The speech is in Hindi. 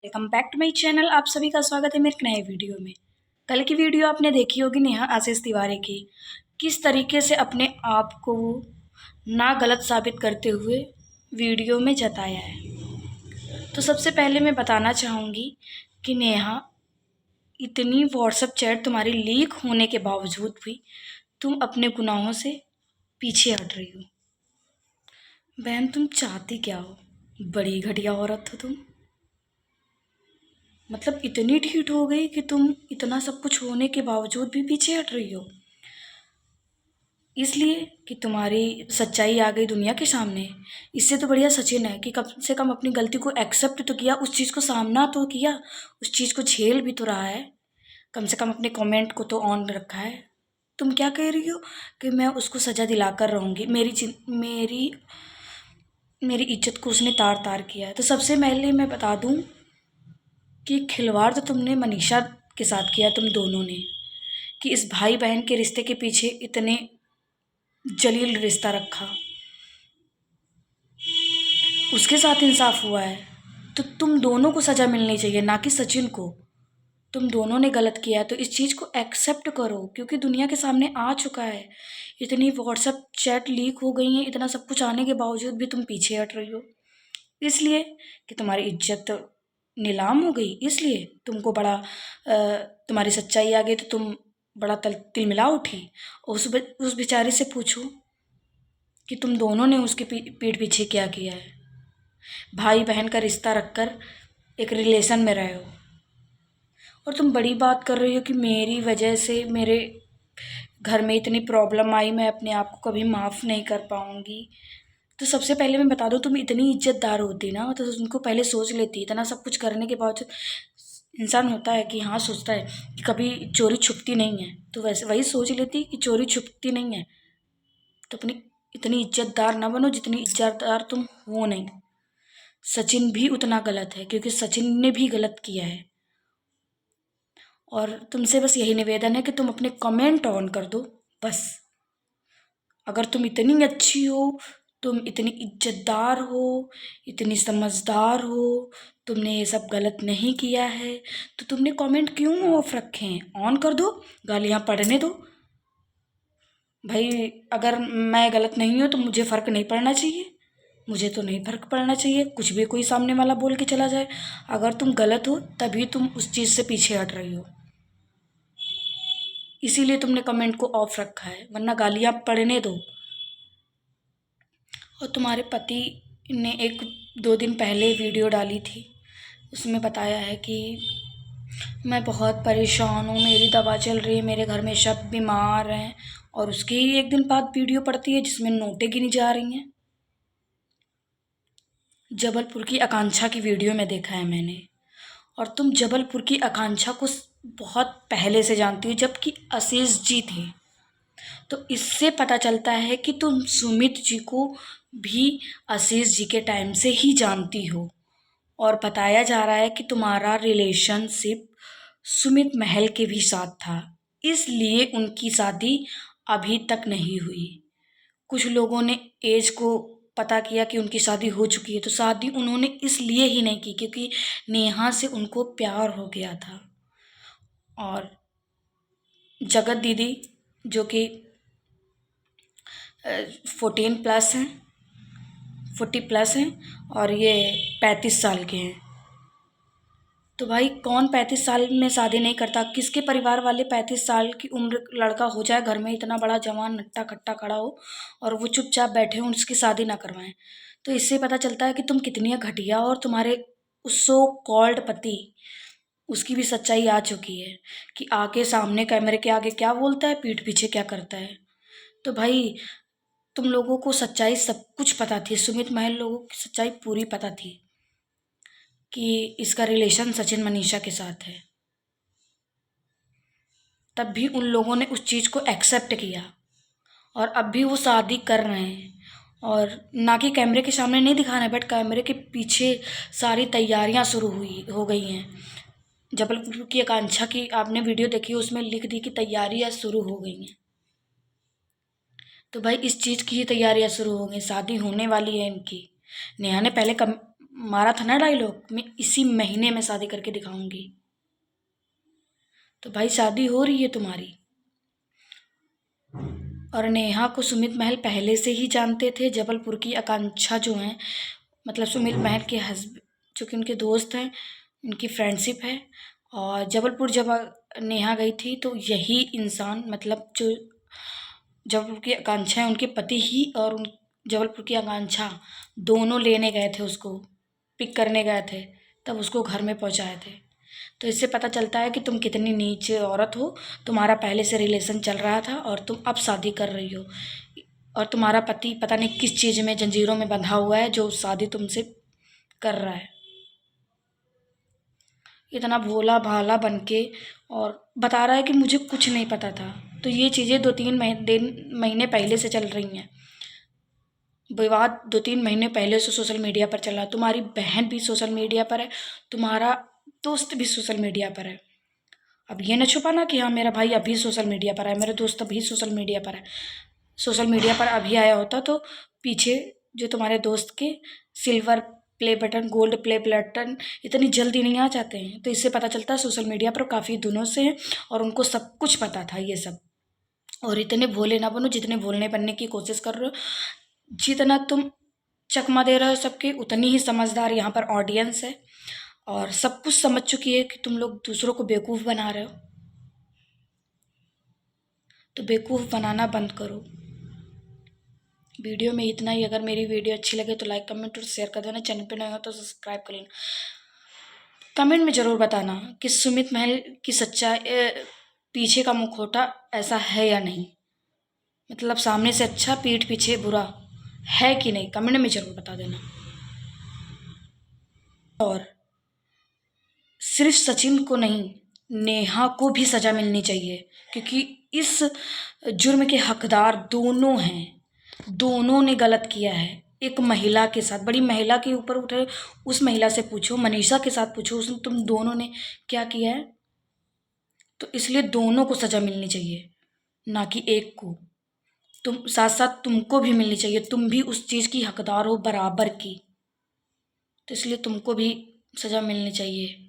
Welcome back to my channel. आप सभी का स्वागत है मेरे एक नए वीडियो में। कल की वीडियो आपने देखी होगी नेहा आशीष तिवारी की, किस तरीके से अपने आप को ना गलत साबित करते हुए वीडियो में जताया है। तो सबसे पहले मैं बताना चाहूँगी कि नेहा, इतनी व्हाट्सएप चैट तुम्हारी लीक होने के बावजूद भी तुम अपने गुनाहों से पीछे हट रही हो। बहन, तुम चाहती क्या हो? बड़ी घटिया औरत हो तुम। मतलब इतनी ढीठ हो गई कि तुम इतना सब कुछ होने के बावजूद भी पीछे हट रही हो, इसलिए कि तुम्हारी सच्चाई आ गई दुनिया के सामने। इससे तो बढ़िया सचिन है कि कम से कम अपनी गलती को एक्सेप्ट तो किया, उस चीज़ को सामना तो किया, उस चीज़ को झेल भी तो रहा है। कम से कम अपने कमेंट को तो ऑन रखा है। तुम क्या कह रही हो कि मैं उसको सज़ा दिलाकर रहूँगी? मेरी मेरी इज्जत को उसने तार तार किया है। तो सबसे पहले मैं बता दूँ कि खिलवाड़ तो तुमने मनीषा के साथ किया, तुम दोनों ने, कि इस भाई बहन के रिश्ते के पीछे इतने जलील रिश्ता रखा, उसके साथ इंसाफ हुआ है। तो तुम दोनों को सज़ा मिलनी चाहिए, ना कि सचिन को। तुम दोनों ने गलत किया है तो इस चीज़ को एक्सेप्ट करो, क्योंकि दुनिया के सामने आ चुका है। इतनी व्हाट्सएप चैट लीक हो गई है, इतना सब कुछ आने के बावजूद भी तुम पीछे हट रही हो, इसलिए कि तुम्हारी इज्जत नीलाम हो गई। इसलिए तुमको बड़ा तुम्हारी सच्चाई आ गई तो तुम बड़ा तिलमिला उठी। और उस बेचारी से पूछो कि तुम दोनों ने उसके पीठ पीछे क्या किया है। भाई बहन का रिश्ता रखकर एक रिलेशन में रहे हो, और तुम बड़ी बात कर रही हो कि मेरी वजह से मेरे घर में इतनी प्रॉब्लम आई, मैं अपने आप को कभी माफ़ नहीं कर पाऊँगी। तो सबसे पहले मैं बता दूँ, तुम इतनी इज्जतदार होती ना तो तुमको पहले सोच लेती। इतना सब कुछ करने के बावजूद इंसान होता है कि हाँ, सोचता है कि कभी चोरी छुपती नहीं है, तो वैसे वही सोच लेती कि चोरी छुपती नहीं है। तो अपनी इतनी इज्जतदार ना बनो जितनी इज्जतदार तुम हो नहीं। सचिन भी उतना गलत है, क्योंकि सचिन ने भी गलत किया है। और तुमसे बस यही निवेदन है कि तुम अपने कमेंट ऑन कर दो बस। अगर तुम इतनी अच्छी हो, तुम इतनी इज्जतदार हो, इतनी समझदार हो, तुमने ये सब गलत नहीं किया है, तो तुमने कमेंट क्यों ऑफ रखे हैं? ऑन कर दो, गालियाँ पढ़ने दो। भाई, अगर मैं गलत नहीं हूँ तो मुझे फ़र्क नहीं पड़ना चाहिए? मुझे तो नहीं फ़र्क पड़ना चाहिए, कुछ भी कोई सामने वाला बोल के चला जाए। अगर तुम गलत हो तभी तुम उस चीज़ से पीछे हट रही हो, इसीलिए तुमने कमेंट को ऑफ रखा है, वरना गालियाँ पढ़ने दो। और तुम्हारे पति ने एक 2 दिन पहले वीडियो डाली थी, उसमें बताया है कि मैं बहुत परेशान हूँ, मेरी दवा चल रही है, मेरे घर में सब बीमार हैं, और उसके ही 1 दिन बाद वीडियो पड़ती है जिसमें नोटें गिनी जा रही हैं। जबलपुर की आकांक्षा की वीडियो में देखा है मैंने, और तुम जबलपुर की आकांक्षा को बहुत पहले से जानती हो, जबकि आशीष जी थे। तो इससे पता चलता है कि तुम सुमित जी को भी आशीष जी के टाइम से ही जानती हो, और बताया जा रहा है कि तुम्हारा रिलेशनशिप सुमित महल के भी साथ था, इसलिए उनकी शादी अभी तक नहीं हुई। कुछ लोगों ने एज को पता किया कि उनकी शादी हो चुकी है, तो शादी उन्होंने इसलिए ही नहीं की क्योंकि नेहा से उनको प्यार हो गया था। और जगत दीदी, जो कि 14+ हैं, 40+ हैं, और ये 35 साल के हैं। तो भाई, कौन 35 साल में शादी नहीं करता? किसके परिवार वाले 35 साल की उम्र लड़का हो जाए, घर में इतना बड़ा जवान नट्टा खट्टा खड़ा हो, और वो चुपचाप बैठे हों, उसकी शादी ना करवाएं? तो इससे पता चलता है कि तुम कितनी घटिया, और तुम्हारे उस सो कॉल्ड पति, उसकी भी सच्चाई आ चुकी है कि आगे सामने कैमरे के आगे क्या बोलता है, पीठ पीछे क्या करता है। तो भाई, तुम लोगों को सच्चाई सब कुछ पता थी, सुमित महल लोगों की सच्चाई पूरी पता थी कि इसका रिलेशन सचिन मनीषा के साथ है। तब भी उन लोगों ने उस चीज़ को एक्सेप्ट किया, और अब भी वो शादी कर रहे हैं। और ना कि कैमरे के सामने नहीं दिखाना है, बट कैमरे के पीछे सारी तैयारियां शुरू हो गई हैं। जबलपुर की आकांक्षा की आपने वीडियो देखी, उसमें लिख दी कि तैयारियां शुरू हो गई हैं। तो भाई, इस चीज़ की ही तैयारियां शुरू हो गई, शादी होने वाली है इनकी। नेहा ने पहले मारा था ना डायलॉग, मैं इसी महीने में शादी करके दिखाऊंगी। तो भाई शादी हो रही है तुम्हारी। और नेहा को सुमित महल पहले से ही जानते थे। जबलपुर की आकांक्षा जो हैं, मतलब सुमित महल के जो कि उनके दोस्त हैं, उनकी फ्रेंडशिप है। और जबलपुर जब नेहा गई थी तो यही इंसान, मतलब जो जबलपुर की आकांक्षा है, उनके पति ही और उन जबलपुर की आकांक्षा दोनों लेने गए थे उसको, पिक करने गए थे, तब उसको घर में पहुंचाए थे। तो इससे पता चलता है कि तुम कितनी नीच औरत हो। तुम्हारा पहले से रिलेशन चल रहा था और तुम अब शादी कर रही हो, और तुम्हारा पति पता नहीं किस चीज़ में जंजीरों में बंधा हुआ है जो शादी तुमसे कर रहा है। इतना भोला भाला बन के और बता रहा है कि मुझे कुछ नहीं पता था। तो ये चीज़ें 2-3 महीने पहले से चल रही हैं। विवाद 2-3 महीने पहले से सोशल मीडिया पर चल रहा है। तुम्हारी बहन भी सोशल मीडिया पर है, तुम्हारा दोस्त भी सोशल मीडिया पर है। अब ये न छुपाना कि हाँ मेरा भाई अभी सोशल मीडिया पर है, मेरा दोस्त अभी सोशल मीडिया पर है। सोशल मीडिया पर अभी आया होता तो पीछे जो तुम्हारे दोस्त के silver play button, gold play button इतनी जल्दी नहीं आ जाते हैं। तो इससे पता चलता है सोशल मीडिया पर काफ़ी दिनों से हैं और उनको सब कुछ पता था ये सब। और इतने भोले ना बनो जितने भोलने बनने की कोशिश कर रहे हो। जितना तुम चकमा दे रहे हो सबके, उतनी ही समझदार यहाँ पर ऑडियंस है और सब कुछ समझ चुकी है कि तुम लोग दूसरों को बेवकूफ़ बना रहे हो। तो बेवकूफ़ बनाना बंद करो। वीडियो में इतना ही। अगर मेरी वीडियो अच्छी लगे तो लाइक कमेंट और शेयर कर देना। चैनल पे नए हो तो सब्सक्राइब कर लेना। कमेंट में ज़रूर बताना कि सुमित महल की सच्चाई, पीछे का मुखौटा ऐसा है या नहीं, मतलब सामने से अच्छा पीठ पीछे बुरा है कि नहीं, कमेंट में ज़रूर बता देना। और सिर्फ सचिन को नहीं, नेहा को भी सज़ा मिलनी चाहिए, क्योंकि इस जुर्म के हकदार दोनों हैं। दोनों ने गलत किया है। एक महिला के साथ, बड़ी महिला के ऊपर उठे, उस महिला से पूछो, मनीषा के साथ पूछो, उसने तुम दोनों ने क्या किया है। तो इसलिए दोनों को सज़ा मिलनी चाहिए, ना कि एक को। तुम साथ साथ तुमको भी मिलनी चाहिए, तुम भी उस चीज़ की हकदार हो बराबर की। तो इसलिए तुमको भी सज़ा मिलनी चाहिए।